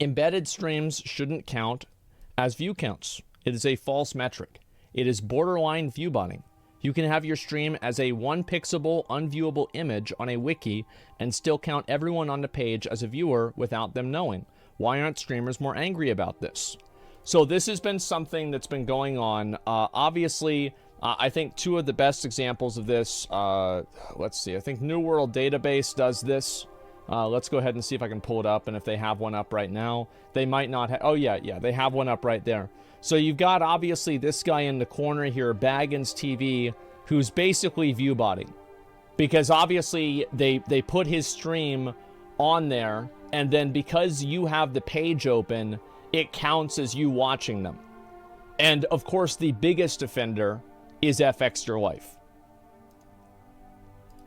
Embedded streams shouldn't count as view counts. It is a false metric. It is borderline view botting. You can have your stream as a one pixelable, unviewable image on a wiki and still count everyone on the page as a viewer without them knowing. Why aren't streamers more angry about this? So this has been something that's been going on. Obviously, I think two of the best examples of this, let's see, I think New World Database does this. Let's go ahead and see if I can pull it up, and if they have one up right now. They might not have, oh yeah, they have one up right there. So you've got, obviously, this guy in the corner here, Baggins TV, who's basically view botting. Because obviously, they put his stream on there, and then because you have the page open, it counts as you watching them. And, of course, the biggest offender is FXtraLife.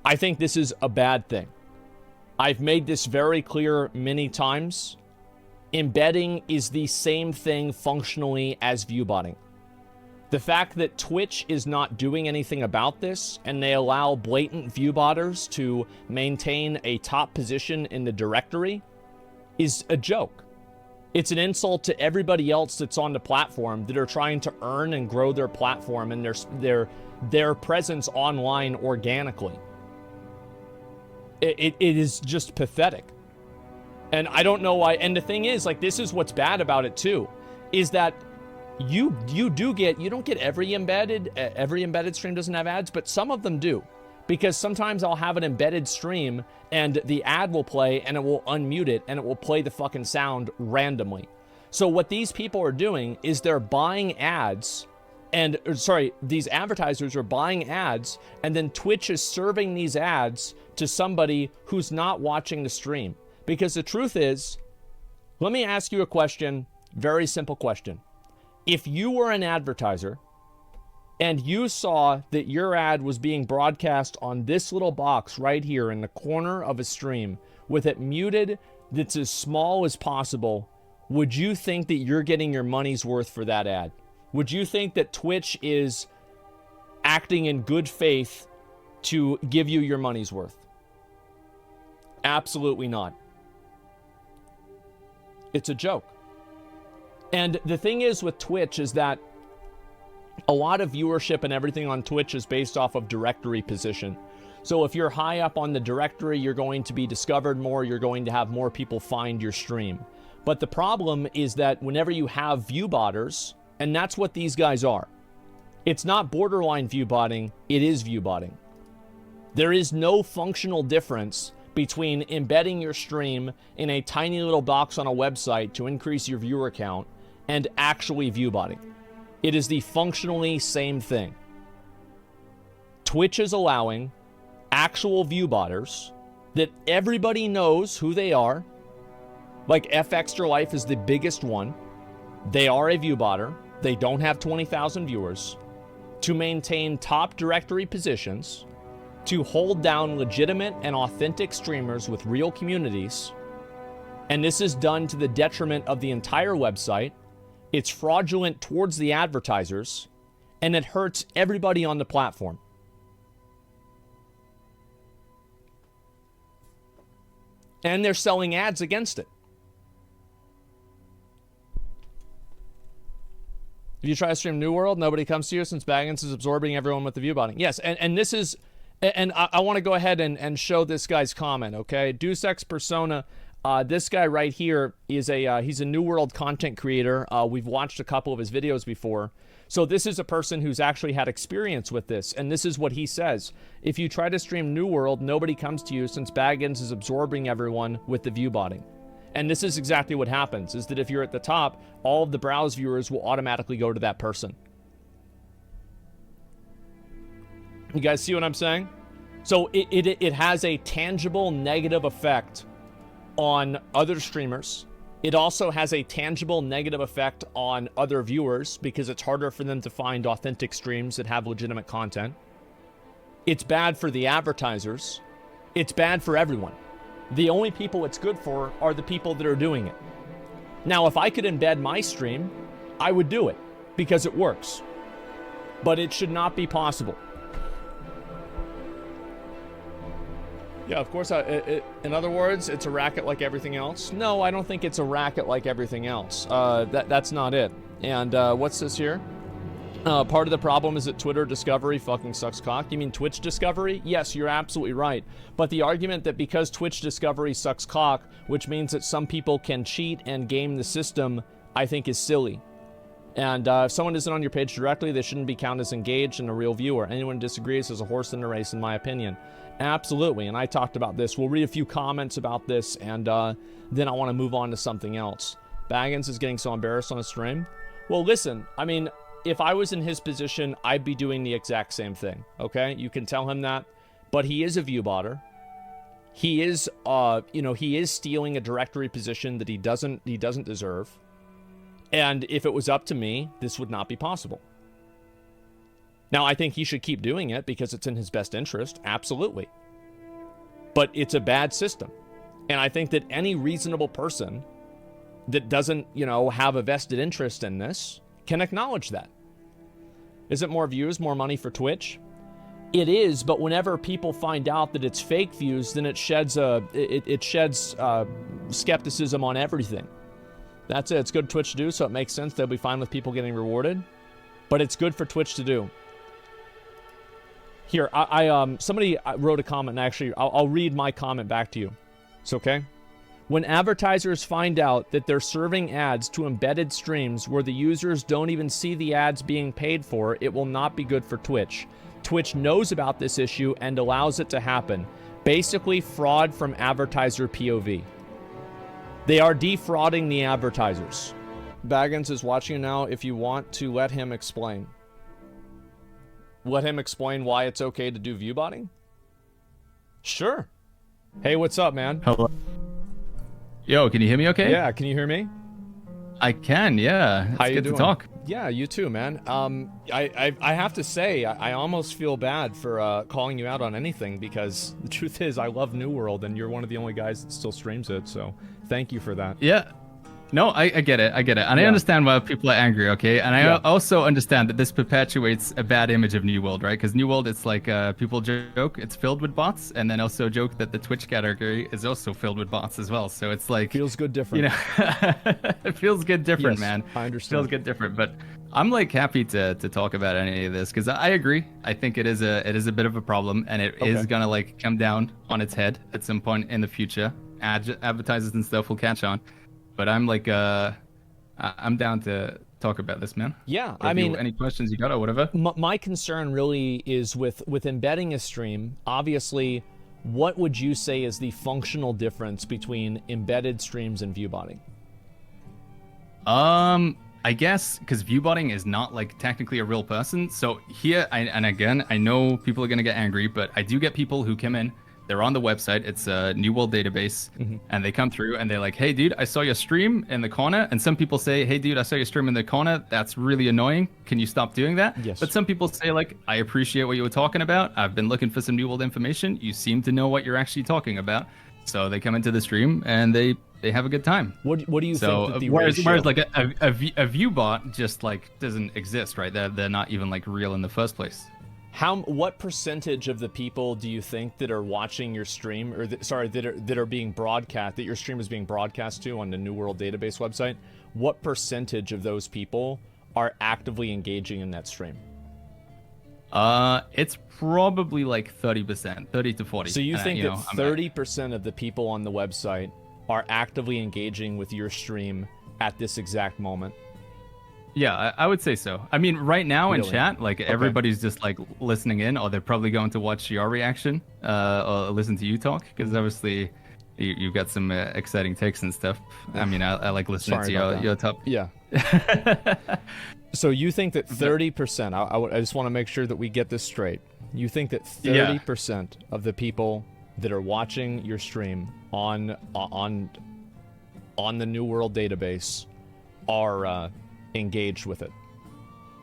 I think this is a bad thing. I've made this very clear many times. Embedding is the same thing functionally as view botting. The fact that Twitch is not doing anything about this, and they allow blatant view botters to maintain a top position in the directory, is a joke. It's an insult to everybody else that's on the platform that are trying to earn and grow their platform and their presence online organically. It is just pathetic. And I don't know why. And the thing is, like, this is what's bad about it too, is that you don't get every embedded stream doesn't have ads, but some of them do. Because sometimes I'll have an embedded stream and the ad will play and it will unmute it and it will play the fucking sound randomly. So what these people are doing is they're buying ads and, these advertisers are buying ads, and then Twitch is serving these ads to somebody who's not watching the stream. Because the truth is, let me ask you a question, very simple question. If you were an advertiser and you saw that your ad was being broadcast on this little box right here in the corner of a stream with it muted that's as small as possible, would you think that you're getting your money's worth for that ad? Would you think that Twitch is acting in good faith to give you your money's worth? Absolutely not. It's a joke. And the thing is with Twitch is that a lot of viewership and everything on Twitch is based off of directory position. So if you're high up on the directory, you're going to be discovered more, you're going to have more people find your stream. But the problem is that whenever you have view botters, and that's what these guys are, it's not borderline view botting, it is view botting. There is no functional difference between embedding your stream in a tiny little box on a website to increase your viewer count and actually view botting. It is the functionally same thing. Twitch is allowing actual view botters that everybody knows who they are. Like FXtraLife is the biggest one. They are a view botter. They don't have 20,000 viewers. To maintain top directory positions, to hold down legitimate and authentic streamers with real communities. And this is done to the detriment of the entire website. It's fraudulent towards the advertisers, and it hurts everybody on the platform. And they're selling ads against it. If you try to stream New World, nobody comes to you since Baggins is absorbing everyone with the view botting. Yes, and this is, and I want to go ahead and show this guy's comment, okay? Deus Ex Persona, this guy right here is he's a New World content creator. We've watched a couple of his videos before. So this is a person who's actually had experience with this, and this is what he says. If you try to stream New World, nobody comes to you since Baggins is absorbing everyone with the view botting. And this is exactly what happens, is that if you're at the top, all of the browse viewers will automatically go to that person. You guys see what I'm saying? So it has a tangible negative effect on other streamers. It also has a tangible negative effect on other viewers because it's harder for them to find authentic streams that have legitimate content. It's bad for the advertisers. It's bad for everyone. The only people it's good for are the people that are doing it. Now, if I could embed my stream, I would do it because it works. But it should not be possible. Yeah, of course. In other words, it's a racket like everything else. No, I don't think it's a racket like everything else. That's not it. And what's this here? Part of the problem is that Twitter discovery fucking sucks cock. You mean Twitch discovery? Yes, you're absolutely right. But the argument that because Twitch discovery sucks cock, which means that some people can cheat and game the system, I think is silly. And if someone isn't on your page directly, they shouldn't be counted as engaged and a real viewer. Anyone who disagrees is a horse in the race, in my opinion. Absolutely, and I talked about this. We'll read a few comments about this, and then I want to move on to something else. Baggins is getting so embarrassed on a stream. Well, listen, I mean, if I was in his position, I'd be doing the exact same thing, okay? You can tell him that. But he is a view botter. He is, he is stealing a directory position that he doesn't deserve. And if it was up to me, this would not be possible. Now, I think he should keep doing it because it's in his best interest, absolutely. But it's a bad system. And I think that any reasonable person that doesn't, have a vested interest in this can acknowledge that. Is it more views, more money for Twitch? It is, but whenever people find out that it's fake views, then it sheds skepticism on everything. That's it. It's good Twitch to do, so it makes sense they'll be fine with people getting rewarded. But it's good for Twitch to do. Here, somebody wrote a comment, and actually, I'll read my comment back to you. It's okay? When advertisers find out that they're serving ads to embedded streams where the users don't even see the ads being paid for, it will not be good for Twitch. Twitch knows about this issue and allows it to happen. Basically, fraud from advertiser POV. They are defrauding the advertisers. Baggins is watching now. If you want to let him explain. Let him explain why it's okay to do view botting? Sure. Hey, what's up, man? Hello. Yo, can you hear me okay? Yeah, can you hear me? I can, yeah. It's How you good doing? to talk. Yeah, you too, man. I have to say, I almost feel bad for calling you out on anything because the truth is I love New World and you're one of the only guys that still streams it, so thank you for that. Yeah. No, I get it. And yeah. I understand why people are angry, okay? And I also understand that this perpetuates a bad image of New World, right? Because New World, it's like people joke it's filled with bots, and then also joke that the Twitch category is also filled with bots as well. So it's like... Feels good different. It feels good different, yes, man. I understand. Feels good different. But I'm like happy to talk about any of this because I agree. I think it is a bit of a problem, and it is gonna like come down on its head at some point in the future. Advertisers and stuff will catch on. But I'm like, I'm down to talk about this, man. Yeah, I mean, any questions you got or whatever? My concern really is with embedding a stream. Obviously, what would you say is the functional difference between embedded streams and viewbotting? I guess because viewbotting is not like technically a real person. So here, and again, I know people are gonna get angry, but I do get people who come in. They're on the website. It's a New World database, and they come through and they're like, "Hey, dude, I saw your stream in the corner." And some people say, "Hey, dude, I saw your stream in the corner. That's really annoying. Can you stop doing that?" Yes. But some people say, like, "I appreciate what you were talking about. I've been looking for some New World information. You seem to know what you're actually talking about." So they come into the stream and they have a good time. What do you think? That the whereas like a view bot just like doesn't exist, right? They're not even like real in the first place. What percentage of the people do you think that are watching your stream, or that are being broadcast, that your stream is being broadcast to on the New World database website? What percentage of those people are actively engaging in that stream? It's probably like 30%, 30 to 40. So you think that 30% of the people on the website are actively engaging with your stream at this exact moment? Yeah, I would say so. I mean, right now in chat, like everybody's just like listening in, or they're probably going to watch your reaction, or listen to you talk, because obviously you've got some exciting takes and stuff. I mean, I like listening to your top. Yeah. So you think that 30%? I just want to make sure that we get this straight. You think that 30% of the people that are watching your stream on the New World database are engaged with it?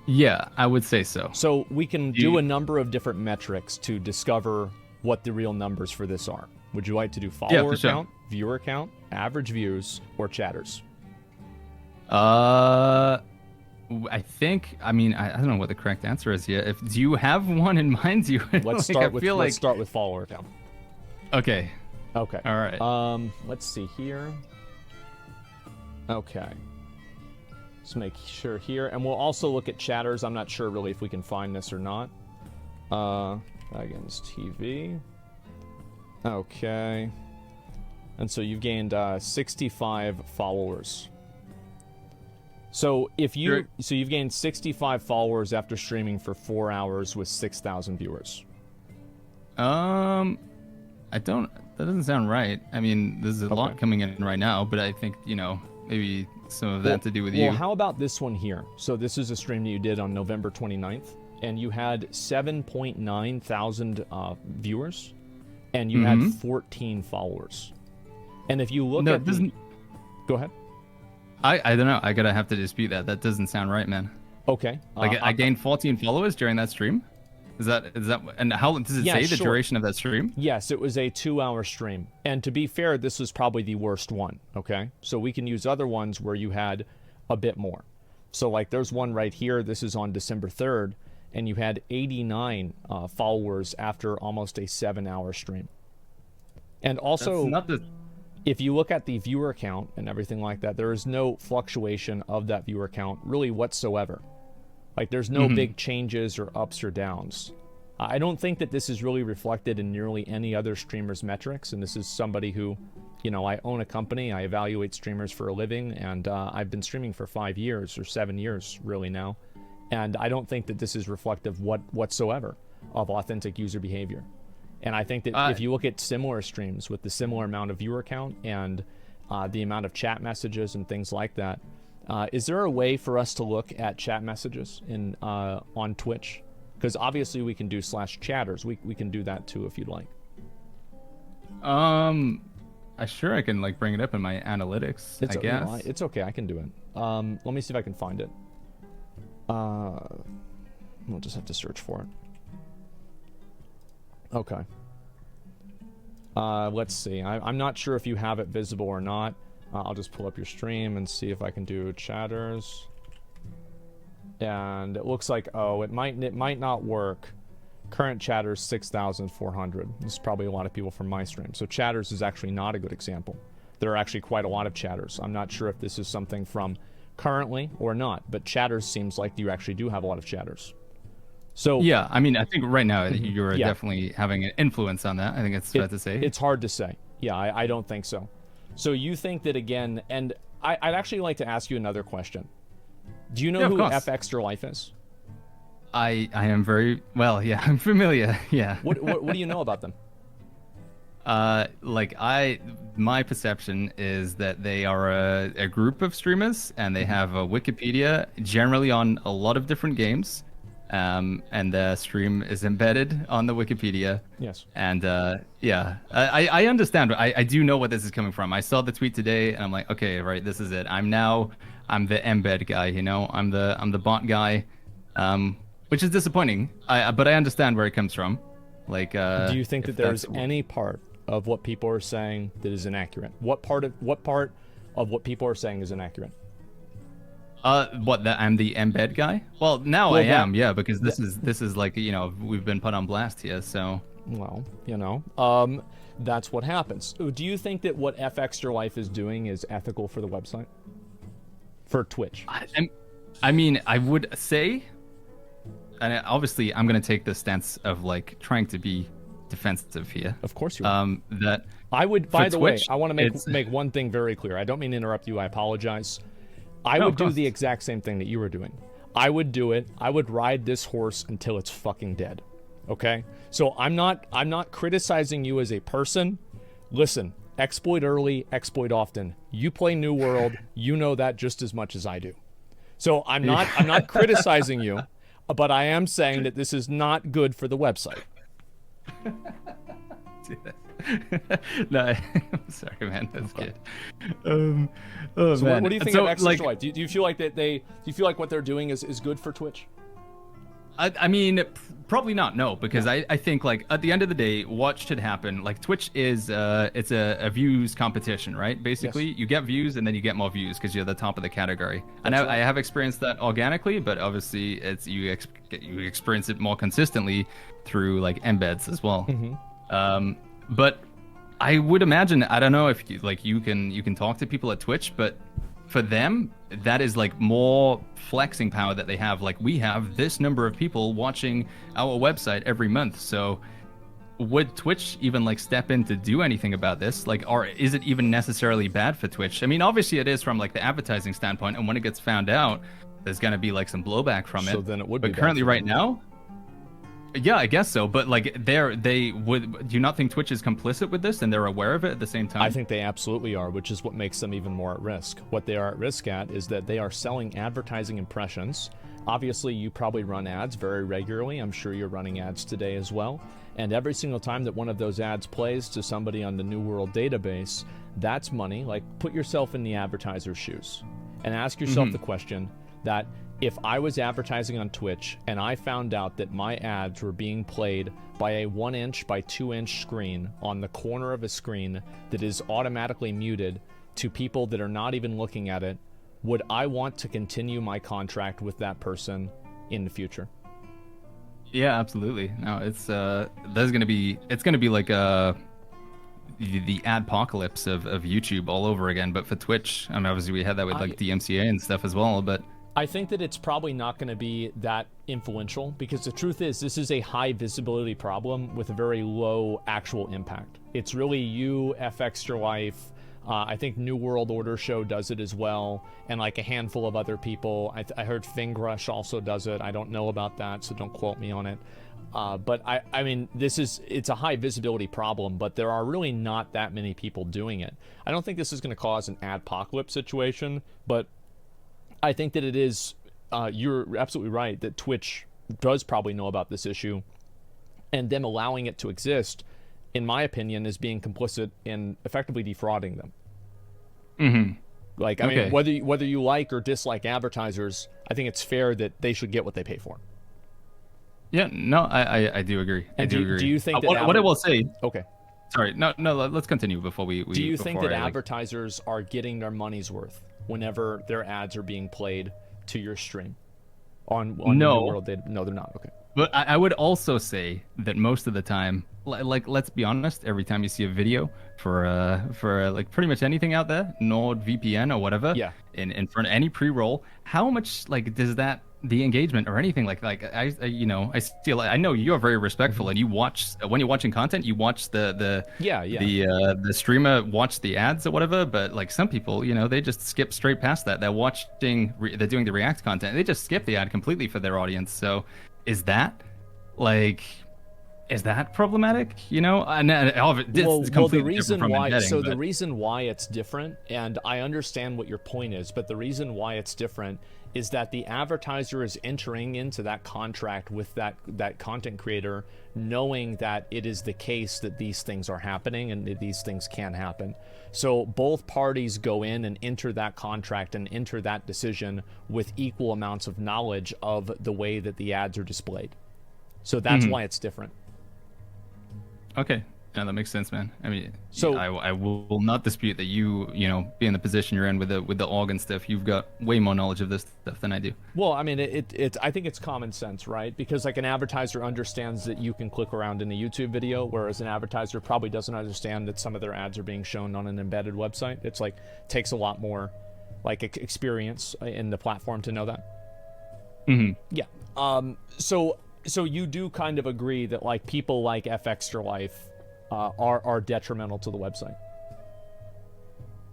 Yeah, I would say so. So we can do a number of different metrics to discover what the real numbers for this are. Would you like to do follower count, viewer count, average views, or chatters? I think, I mean, I don't know what the correct answer is here. Do you have one in mind? Let's start with follower count. Okay. Okay. All right. Let's see here. Okay. Let's make sure here, and we'll also look at chatters. I'm not sure really if we can find this or not. Against TV. Okay. And so you've gained 65 followers. So you've gained 65 followers after streaming for 4 hours with 6,000 viewers. That doesn't sound right. I mean, there's a lot coming in right now, but I think, maybe some of that to do with you. Well, how about this one here? So this is a stream that you did on November 29th, and you had 7.9 thousand viewers, and you had 14 followers. And if you look at go ahead. I don't know. I gotta have to dispute that. That doesn't sound right, man. Okay. I gained 14 followers during that stream. Is that and how does it say the duration of that stream? Yes, it was a 2-hour stream. And to be fair, this was probably the worst one. Okay. So we can use other ones where you had a bit more. So like there's one right here. This is on December 3rd, and you had 89 followers after almost a 7-hour stream. And also, if you look at the viewer count and everything like that, there is no fluctuation of that viewer count really whatsoever. Like there's no big changes or ups or downs. I don't think that this is really reflected in nearly any other streamer's metrics. And this is somebody who, I own a company, I evaluate streamers for a living, and I've been streaming for 5 years or 7 years really now. And I don't think that this is reflective whatsoever of authentic user behavior. And I think that if you look at similar streams with the similar amount of viewer count and the amount of chat messages and things like that, is there a way for us to look at chat messages on Twitch? Because obviously we can do /chatters. We can do that too if you'd like. I can bring it up in my analytics. I guess it's okay. I can do it. Let me see if I can find it. We'll just have to search for it. Okay. Let's see. I'm not sure if you have it visible or not. I'll just pull up your stream and see if I can do chatters. And it looks like, it might not work. Current chatters 6,400. This is probably a lot of people from my stream. So chatters is actually not a good example. There are actually quite a lot of chatters. I'm not sure if this is something from currently or not, but chatters seems like you actually do have a lot of chatters. So yeah, I mean, I think right now you're definitely having an influence on that. I think it's fair to say. It's hard to say. Yeah, I don't think so. So you think that again, and I'd actually like to ask you another question. Do you know who FXtra Life is? I am very well. Yeah, I'm familiar. Yeah. What do you know about them? My perception is that they are a group of streamers, and they have a Wikipedia generally on a lot of different games. And the stream is embedded on the Wikipedia. Yes. And I understand. I do know what this is coming from. I saw the tweet today, and I'm like, okay, right, this is it. I'm the embed guy. I'm the bot guy, which is disappointing. But I understand where it comes from. Do you think that there's any part of what people are saying that is inaccurate? What part of what people are saying is inaccurate? That I'm the embed guy? Well, now I am, because this is like, we've been put on blast here, so. Well, that's what happens. Do you think that what FXtra Life is doing is ethical for the website? For Twitch? I mean, I would say, and obviously I'm going to take the stance of trying to be defensive here. Of course you are. That I would, by the way, I want to make one thing very clear. I don't mean to interrupt you. I apologize. I would do the exact same thing that you were doing. I would do it. I would ride this horse until it's fucking dead. Okay? So I'm not criticizing you as a person. Listen, exploit early, exploit often. You play New World, you know that just as much as I do. So I'm not criticizing you, but I am saying that this is not good for the website. No, I'm sorry, man. That's good. So what do you think of Extra Life? Do you feel like what they're doing is good for Twitch? I mean, probably not. No, because I think at the end of the day, what should happen? Twitch is it's a views competition, right? Basically, you get views and then you get more views because you're the top of the category. And I have experienced that organically, but obviously it's you experience it more consistently through embeds as well. But I would imagine, I don't know if you, like you can talk to people at Twitch, but for them, that is like more flexing power that they have. Like we have this number of people watching our website every month. So would Twitch even like step in to do anything about this? Like, or is it even necessarily bad for Twitch? I mean, obviously it is from like the advertising standpoint, and when it gets found out, there's gonna be like some blowback from it. So then it would be But bad currently for right them. now, yeah, I guess so. But like they would, do you not think Twitch is complicit with this and they're aware of it at the same time? I think they absolutely are, which is what makes them even more at risk. What they are at risk at is that they are selling advertising impressions. Obviously, you probably run ads very regularly. I'm sure you're running ads today as well. And every single time that one of those ads plays to somebody on the New World database, that's money. Like, put yourself in the advertiser's shoes and ask yourself the question that if I was advertising on Twitch and I found out that my ads were being played by a 1-inch by 2-inch screen on the corner of a screen that is automatically muted to people that are not even looking at it, would I want to continue my contract with that person in the future? Yeah, absolutely. No, it's it's gonna be like the adpocalypse of YouTube all over again. But for Twitch, I mean, obviously we had that with like DMCA and stuff as well. But I think that it's probably not going to be that influential because the truth is this is a high visibility problem with a very low actual impact. It's really you, FX Your Life. I think New World Order Show does it as well, and like a handful of other people. I heard Fingrush also does it. I don't know about that, so don't quote me on it. But I mean, it's a high visibility problem, but there are really not that many people doing it. I don't think this is going to cause an adpocalypse situation, but I think that it is, you're absolutely right, that Twitch does probably know about this issue, and them allowing it to exist, in my opinion, is being complicit in effectively defrauding them. Like, I mean, whether you like or dislike advertisers, I think it's fair that they should get what they pay for. yeah, no, I do agree. I do agree. Do you think that what I will say? Okay. Sorry, no, let's continue before we. Do you think that advertisers are getting their money's worth whenever their ads are being played to your stream on No. New World Data? No, they're not. Okay. But I would also say that most of the time, like let's be honest, every time you see a video for like pretty much anything out there, NordVPN or whatever, Yeah. in front of any pre-roll, how much like does that the engagement or anything I you know, I still, I know you're very respectful and you watch when you're watching content, you watch the streamer watch the ads or whatever, but like some people, you know, they just skip straight past that. They're watching they're doing the react content, they just skip the ad completely for their audience. So is that problematic? You know, the reason why, the reason why it's different, and I understand what your point is, but the reason why it's different is that the advertiser is entering into that contract with that content creator, knowing that it is the case that these things are happening and that these things can happen. So both parties go in and enter that contract and enter that decision with equal amounts of knowledge of the way that the ads are displayed. So that's why it's different. Okay. Yeah, that makes sense, man. I mean, so I will not dispute that you know, be in the position you're in with the organ stuff. You've got way more knowledge of this stuff than I do. Well, I mean, it's I think it's common sense, right? Because like an advertiser understands that you can click around in a YouTube video, whereas an advertiser probably doesn't understand that some of their ads are being shown on an embedded website. It's like takes a lot more like experience in the platform to know that. Yeah. So you do kind of agree that like people like FX Your Life are detrimental to the website.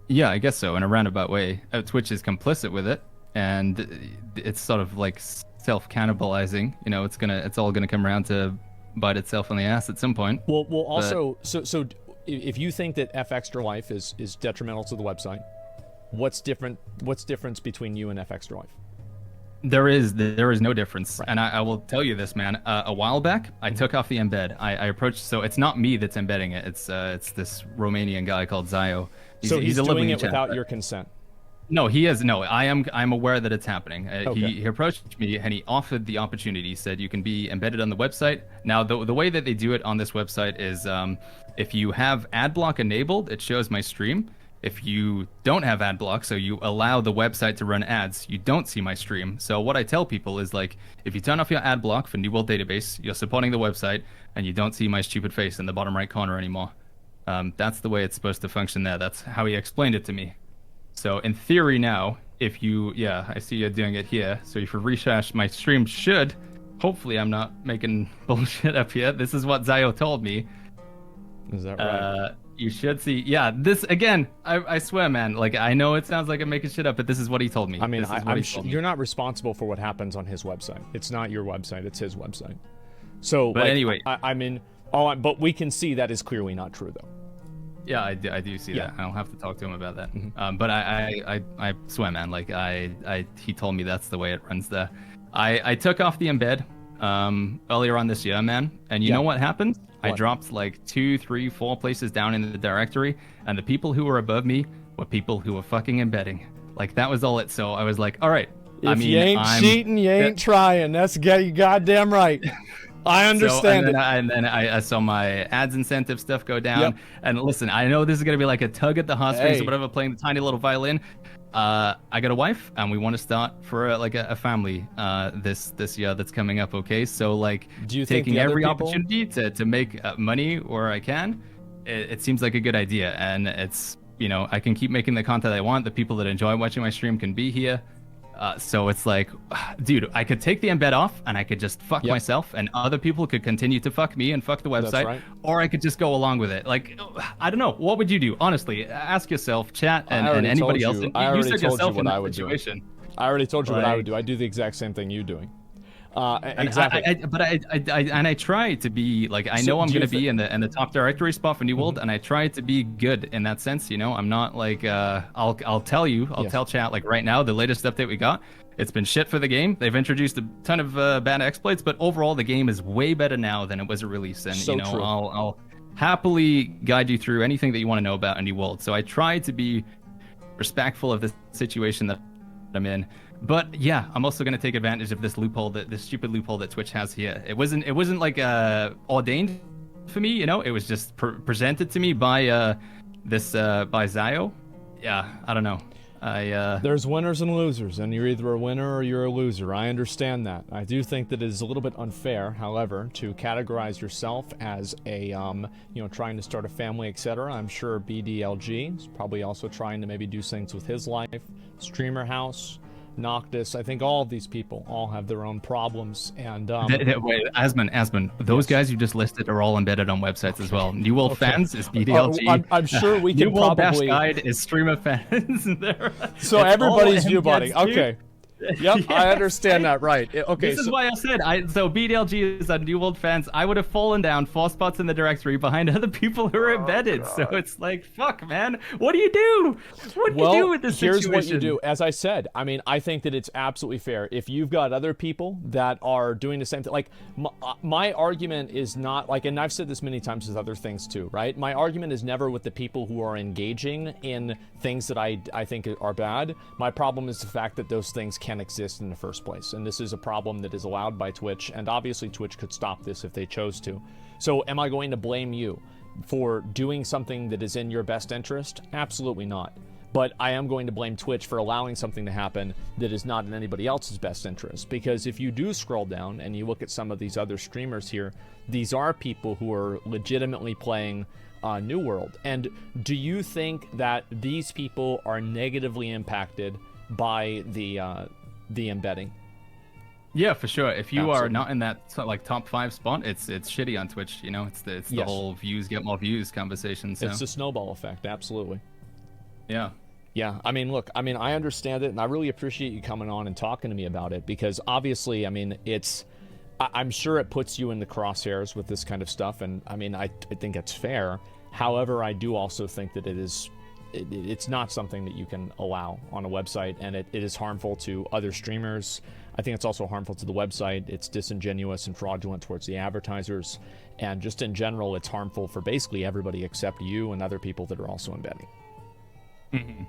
Yeah, I guess so. In a roundabout way, Twitch is complicit with it, and it's sort of like self-cannibalizing. You know, it's all gonna come around to bite itself on the ass at some point. Well, also, so if you think that FX Your Life is detrimental to the website, what's difference between you and FX Your Life? There is no difference, right. And I will tell you this, man. A while back, I took off the embed. I approached, so it's not me that's embedding it. It's this Romanian guy called Zio. He's doing it without your consent. No, he is. No, I'm aware that it's happening. Okay. He approached me and he offered the opportunity. He said you can be embedded on the website. Now the way that they do it on this website is if you have ad block enabled, it shows my stream. If you don't have ad block, so you allow the website to run ads, you don't see my stream. So what I tell people is like, if you turn off your ad block for New World Database, you're supporting the website, and you don't see my stupid face in the bottom right corner anymore. That's the way it's supposed to function there. That's how he explained it to me. So in theory now, if you, yeah, I see you doing it here. So if you refresh my stream should, hopefully I'm not making bullshit up here. This is what Zayo told me. Is that right? You should see. Yeah, this again. I swear, man. Like I know it sounds like I'm making shit up, but this is what he told me. I mean, you're not responsible for what happens on his website. It's not your website. It's his website. So, but anyway, I mean, but we can see that is clearly not true, though. Yeah, I do see that. I'll have to talk to him about that. Mm-hmm. But I swear, man. Like he told me that's the way it runs there. I took off the embed earlier on this year, man. And you know what happened? I dropped like 2, 3, 4 places down in the directory, and the people who were above me were people who were fucking embedding. Like that was all it. So I was like, all right. If you ain't cheating, you ain't trying. That's goddamn right. I understand it. And then I saw my ads incentive stuff go down. Yep. And listen, I know this is gonna be like a tug at the heartstrings or whatever, playing the tiny little violin. I got a wife, and we want to start for a family this year that's coming up. Okay, so like taking every opportunity to make money where I can, it seems like a good idea. And it's, you know, I can keep making the content I want. The people that enjoy watching my stream can be here. So it's like, dude, I could take the embed off and I could just fuck myself, and other people could continue to fuck me and fuck the website, or I could just go along with it. Like, I don't know. What would you do? Honestly, ask yourself, chat, and anybody else. I already told you what I would do. I already told you what I would do. I do the exact same thing you're doing. Exactly. I try to be like, I know I'm going to be in the top directory spot for New World, and I try to be good in that sense. You know, I'm not like I'll tell you, tell chat like right now, the latest update we got, it's been shit for the game. They've introduced a ton of bad exploits, but overall the game is way better now than it was at release. And you know, I'll happily guide you through anything that you want to know about a New World. So I try to be respectful of the situation that I'm in. But yeah, I'm also going to take advantage of this stupid loophole that Twitch has here. It wasn't like ordained for me, you know. It was just presented to me by by Zayo. Yeah, I don't know. There's winners and losers, and you're either a winner or you're a loser. I understand that. I do think that it is a little bit unfair, however, to categorize yourself as a you know, trying to start a family, etc. I'm sure BDLG is probably also trying to maybe do things with his life. Streamer House, Noctis, I think all of these people all have their own problems. And wait, Asmon, those guys you just listed are all embedded on websites as well. New World Fans is BDLG. I'm sure we can New World probably Guide is Streamer Fans. So everybody's viewbotting. Okay. Yep, yes. I understand that, right. Okay, this is why I said, so BDLG is on New World Fans. I would have fallen down 4 spots in the directory behind other people who are embedded. So it's like, fuck, man. What do you do? What do you do with this situation? Here's what you do. As I said, I mean, I think that it's absolutely fair. If you've got other people that are doing the same thing, like, my argument is not, like, and I've said this many times with other things too, right? My argument is never with the people who are engaging in things that I think are bad. My problem is the fact that those things can exist in the first place, and this is a problem that is allowed by Twitch, and obviously Twitch could stop this if they chose to. So am I going to blame you for doing something that is in your best interest? Absolutely not. But I am going to blame Twitch for allowing something to happen that is not in anybody else's best interest, because if you do scroll down and you look at some of these other streamers here, these are people who are legitimately playing New World. And do you think that these people are negatively impacted by the embedding? Yeah, for sure. If you are not in that like top 5 spot, it's shitty on Twitch. You know, it's the whole views get more views conversation. So. It's the snowball effect. Absolutely. Yeah. Yeah. I mean, look, I mean, I understand it, and I really appreciate you coming on and talking to me about it, because obviously, I mean, I'm sure it puts you in the crosshairs with this kind of stuff, and I mean, I think it's fair. However, I do also think that it's not something that you can allow on a website, and it is harmful to other streamers. I think it's also harmful to the website. It's disingenuous and fraudulent towards the advertisers, and just in general, it's harmful for basically everybody except you and other people that are also embedding. Mm-hmm.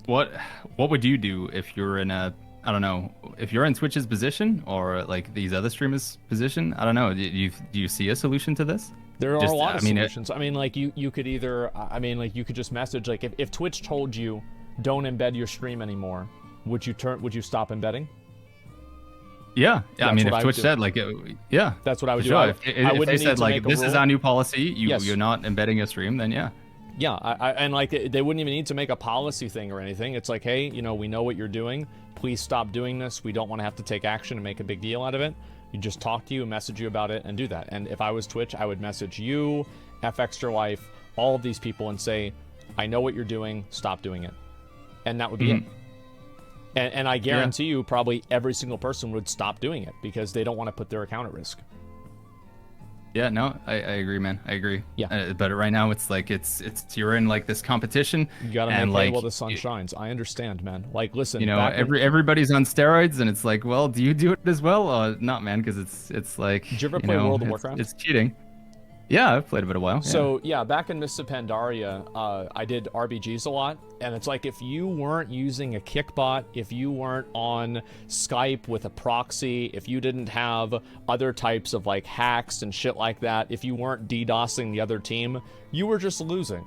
What would you do if you're in I don't know, if you're in Twitch's position or like these other streamers' position? I don't know. Do you see a solution to this? There are a lot of solutions. I mean, like you could either, I mean, like you could just message, like if Twitch told you don't embed your stream anymore, would you stop embedding? Yeah. I mean, if Twitch said like, yeah, that's what I would do. Sure. If they said like, this is our new policy, you're not embedding your stream, then yeah. Yeah, and like they wouldn't even need to make a policy thing or anything. It's like, hey, you know, we know what you're doing. Please stop doing this. We don't want to have to take action and make a big deal out of it. You just talk to you, message you about it, and do that. And if I was Twitch, I would message you, F Extra Life, all of these people, and say, I know what you're doing. Stop doing it. And that would be it. And I guarantee you, probably every single person would stop doing it because they don't want to put their account at risk. Yeah, no, I agree, man. I agree. Yeah. But right now, it's like it's you're in like this competition. You gotta and make hay like, while the sun shines. I understand, man. Like, listen, you know, everybody's on steroids, and it's like, well, do you do it as well? Not, man, because it's like. Did you ever play World of Warcraft? It's cheating. Yeah, I've played it a while. So yeah, back in Mists of Pandaria, I did RBGs a lot, and it's like if you weren't using a kickbot, if you weren't on Skype with a proxy, if you didn't have other types of like hacks and shit like that, if you weren't DDoSing the other team, you were just losing.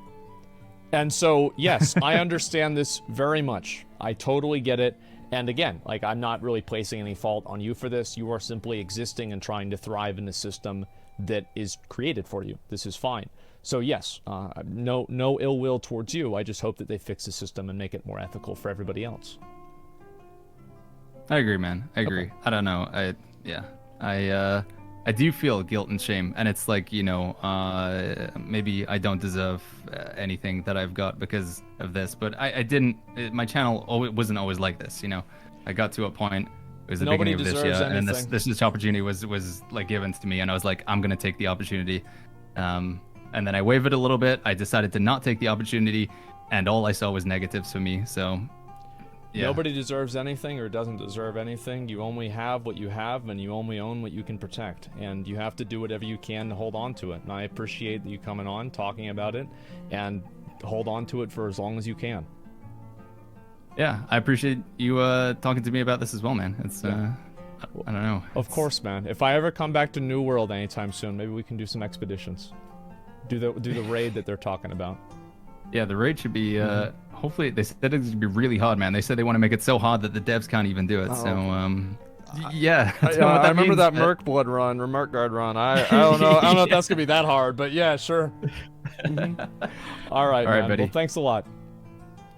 And so yes, I understand this very much. I totally get it. And again, like I'm not really placing any fault on you for this. You are simply existing and trying to thrive in the system that is created for you. This is fine. So yes, no ill will towards you. I just hope that they fix the system and make it more ethical for everybody else. I agree, man. I agree. Okay. I don't know. I do feel guilt and shame, and it's like, you know, maybe I don't deserve anything that I've got because of this, but I didn't. My channel wasn't always like this, you know. I got to a point. It was the beginning of this year, and this opportunity was like given to me, and I was like, I'm gonna take the opportunity. And then I wavered a little bit. I decided to not take the opportunity, and all I saw was negatives for me. So yeah. Nobody deserves anything or doesn't deserve anything. You only have what you have, and you only own what you can protect. And you have to do whatever you can to hold on to it. And I appreciate you coming on, talking about it, and hold on to it for as long as you can. Yeah, I appreciate you talking to me about this as well, man. It's I don't know. Of course, man. If I ever come back to New World anytime soon, maybe we can do some expeditions. Do the raid that they're talking about. Yeah, the raid should be. Hopefully, they said it's gonna be really hard, man. They said they want to make it so hard that the devs can't even do it. Yeah. I remember that Merc Blood run or Merc Guard run. I don't know. I don't know if that's gonna be that hard, but yeah, sure. All right, man. Buddy. Well, thanks a lot.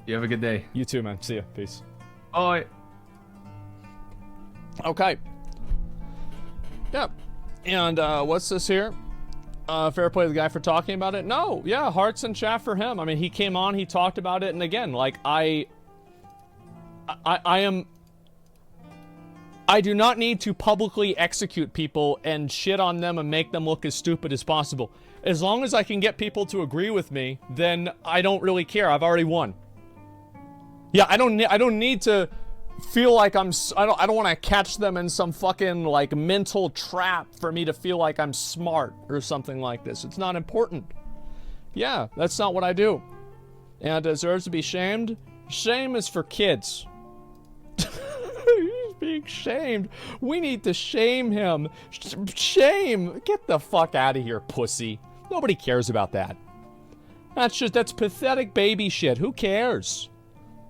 You have a good day. You too, man. See ya. Peace. Bye. Okay. Yep. And what's this here? Fair play to the guy for talking about it? No. Yeah, hearts and chat for him. I mean, he came on, he talked about it, and again, like, I do not need to publicly execute people and shit on them and make them look as stupid as possible. As long as I can get people to agree with me, then I don't really care. I've already won. Yeah, I don't need to feel like I don't want to catch them in some fucking like mental trap for me to feel like I'm smart or something like this. It's not important. Yeah, that's not what I do. And deserves to be shamed. Shame is for kids. He's being shamed. We need to shame him. Shame. Get the fuck out of here, pussy. Nobody cares about that. That's pathetic baby shit. Who cares?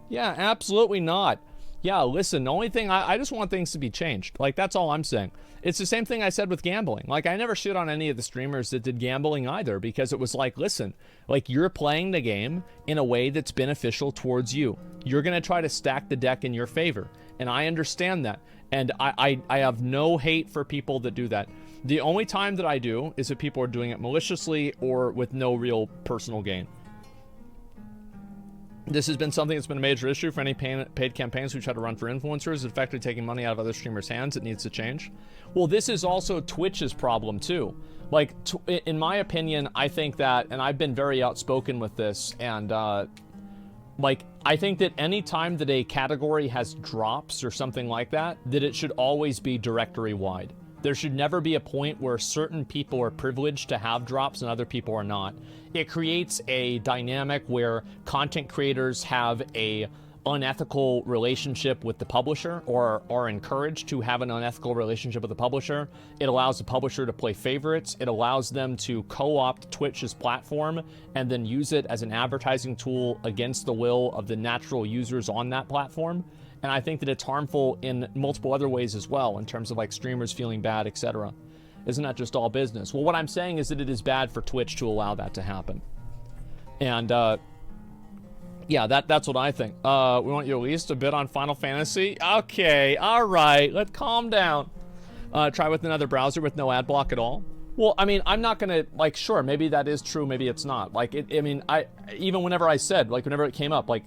Yeah, absolutely not. Yeah, listen, the only thing, I just want things to be changed. Like, that's all I'm saying. It's the same thing I said with gambling. Like, I never shit on any of the streamers that did gambling either, because it was like, listen, like, you're playing the game in a way that's beneficial towards you. You're going to try to stack the deck in your favor. And I understand that. And I have no hate for people that do that. The only time that I do is if people are doing it maliciously or with no real personal gain. This has been something that's been a major issue for any paid campaigns who try to run for influencers, effectively taking money out of other streamers' hands. It needs to change. Well, this is also Twitch's problem too. Like, in my opinion, I think that, and I've been very outspoken with this, and like, I think that any time that a category has drops or something like that, that it should always be directory-wide. There should never be a point where certain people are privileged to have drops and other people are not. It creates a dynamic where content creators have a unethical relationship with the publisher, or are encouraged to have an unethical relationship with the publisher. It allows the publisher to play favorites. It allows them to co-opt Twitch's platform and then use it as an advertising tool against the will of the natural users on that platform. And I think that it's harmful in multiple other ways as well, in terms of like streamers feeling bad, etc. Isn't that just all business? Well, what I'm saying is that it is bad for Twitch to allow that to happen. And yeah, that's what I think. We want you at least a bit on Final Fantasy. Okay, all right, let's calm down. Try with another browser with no ad block at all. Well, I mean, I'm not gonna, like, sure, maybe that is true, maybe it's not. Like, I mean, even whenever I said, like, whenever it came up, like,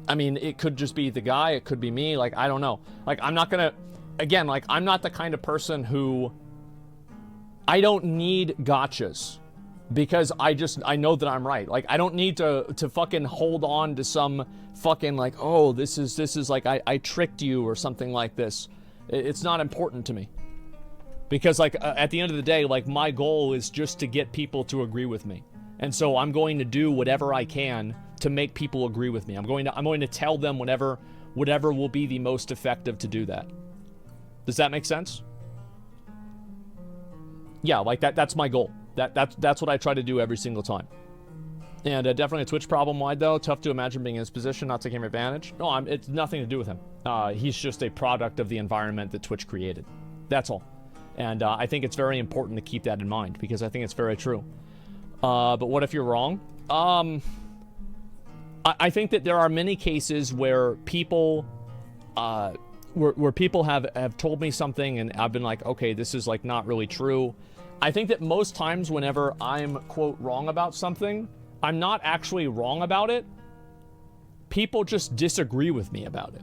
I mean, it could just be the guy, it could be me, like, I don't know. Like, I'm not gonna, again, like, I'm not the kind of person who, I don't need gotchas. Because I know that I'm right. Like, I don't need to fucking hold on to some fucking, like, oh, this is like, I tricked you or something like this. It's not important to me. Because, like, at the end of the day, like, my goal is just to get people to agree with me. And so I'm going to do whatever I can to make people agree with me. I'm going to tell them whatever will be the most effective to do that. Does that make sense? Yeah, like, that's my goal. That's what I try to do every single time. And definitely a Twitch problem wide, though. Tough to imagine being in his position, not taking advantage. No, it's nothing to do with him. He's just a product of the environment that Twitch created. That's all. And I think it's very important to keep that in mind, because I think it's very true. But what if you're wrong? I think that there are many cases where people... where people have told me something and I've been like, okay, this is, like, not really true. I think that most times whenever I'm, quote, wrong about something, I'm not actually wrong about it. People just disagree with me about it.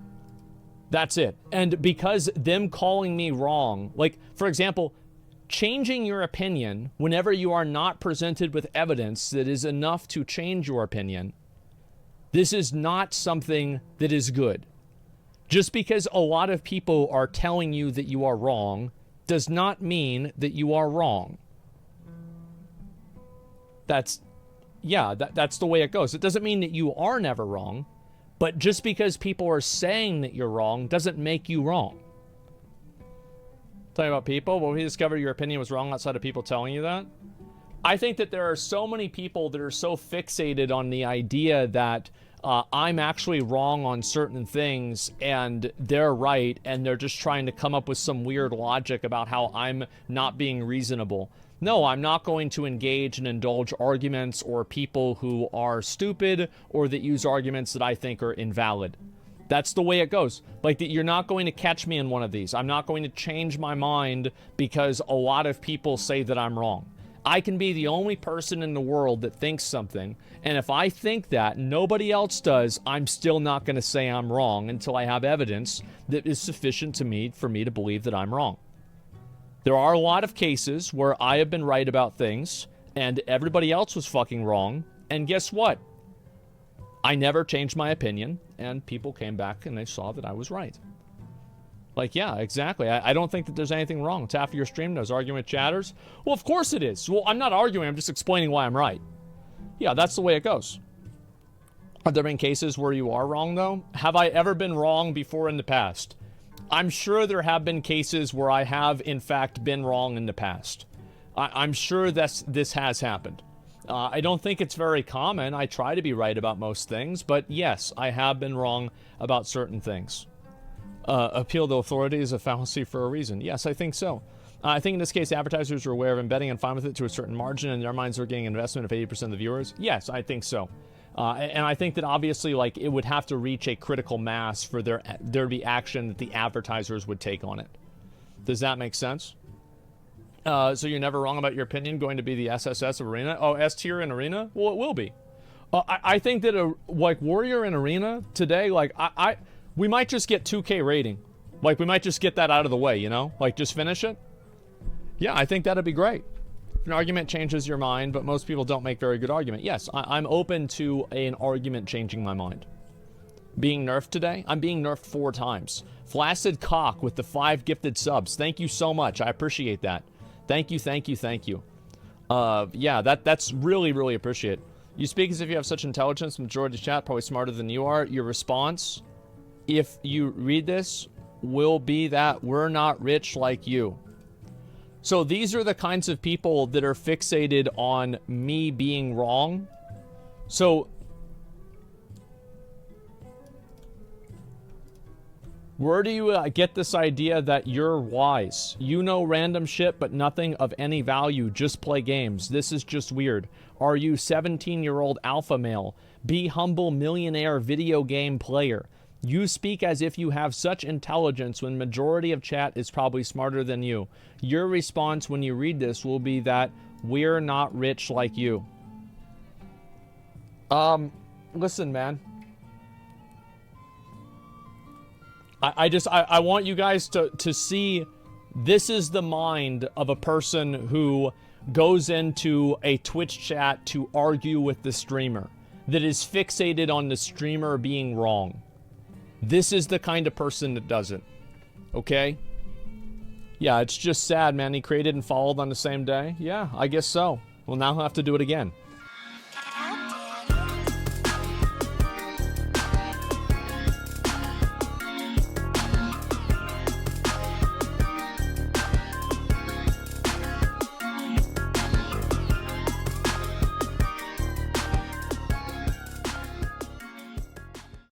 That's it. And because them calling me wrong, like, for example, changing your opinion whenever you are not presented with evidence that is enough to change your opinion, this is not something that is good. Just because a lot of people are telling you that you are wrong does not mean that you are wrong. That's the way it goes. It doesn't mean that you are never wrong, but just because people are saying that you're wrong doesn't make you wrong. Talking about people, well, we discovered your opinion was wrong outside of people telling you that. I think that there are so many people that are so fixated on the idea that I'm actually wrong on certain things and they're right, and they're just trying to come up with some weird logic about how I'm not being reasonable. No, I'm not going to engage and indulge arguments or people who are stupid or that use arguments that I think are invalid. That's the way it goes. Like, you're not going to catch me in one of these. I'm not going to change my mind because a lot of people say that I'm wrong. I can be the only person in the world that thinks something, and if I think that nobody else does, I'm still not going to say I'm wrong until I have evidence that is sufficient to me for me to believe that I'm wrong. There are a lot of cases where I have been right about things, and everybody else was fucking wrong, and guess what? I never changed my opinion, and people came back and they saw that I was right. Like, yeah, exactly. I don't think that there's anything wrong. It's after your stream, there's argument chatters. Well, of course it is. Well, I'm not arguing, I'm just explaining why I'm right. Yeah, that's the way it goes. Have there been cases where you are wrong, though? Have I ever been wrong before in the past? I'm sure there have been cases where I have, in fact, been wrong in the past. I'm sure this has happened. I don't think it's very common. I try to be right about most things, but yes, I have been wrong about certain things. Appeal to authority is a fallacy for a reason. Yes, I think so. I think in this case, advertisers are aware of embedding and fine with it to a certain margin, and in their minds they're getting an investment of 80% of the viewers. Yes, I think so. And I think that obviously, like, it would have to reach a critical mass for there to be action that the advertisers would take on it. Does that make sense? So you're never wrong about your opinion going to be the SSS of Arena? Oh, S tier in Arena? Well, it will be. I think that like Warrior in Arena today, like we might just get 2K rating. Like, we might just get that out of the way, you know? Like, just finish it. Yeah, I think that'd be great. An argument changes your mind, but most people don't make very good argument. Yes, I'm open to an argument changing my mind. Being nerfed today? I'm being nerfed 4 times. Flaccid Cock with the 5 gifted subs. Thank you so much. I appreciate that. Thank you, thank you, thank you. Yeah, that's really, really appreciate. You speak as if you have such intelligence. Majority of the chat probably smarter than you are. Your response, if you read this, will be that we're not rich like you. So these are the kinds of people that are fixated on me being wrong. So Where do you get this idea that you're wise? You know random shit, but nothing of any value. Just play games. This is just weird. Are you 17-year-old alpha male? Be humble millionaire video game player. You speak as if you have such intelligence when majority of chat is probably smarter than you. Your response when you read this will be that we're not rich like you. Listen, man. I want you guys to see this is the mind of a person who goes into a Twitch chat to argue with the streamer, that is fixated on the streamer being wrong. This is the kind of person that does it. Okay? Yeah, it's just sad, man. He created and followed on the same day. Yeah, I guess so. Well, now he'll have to do it again.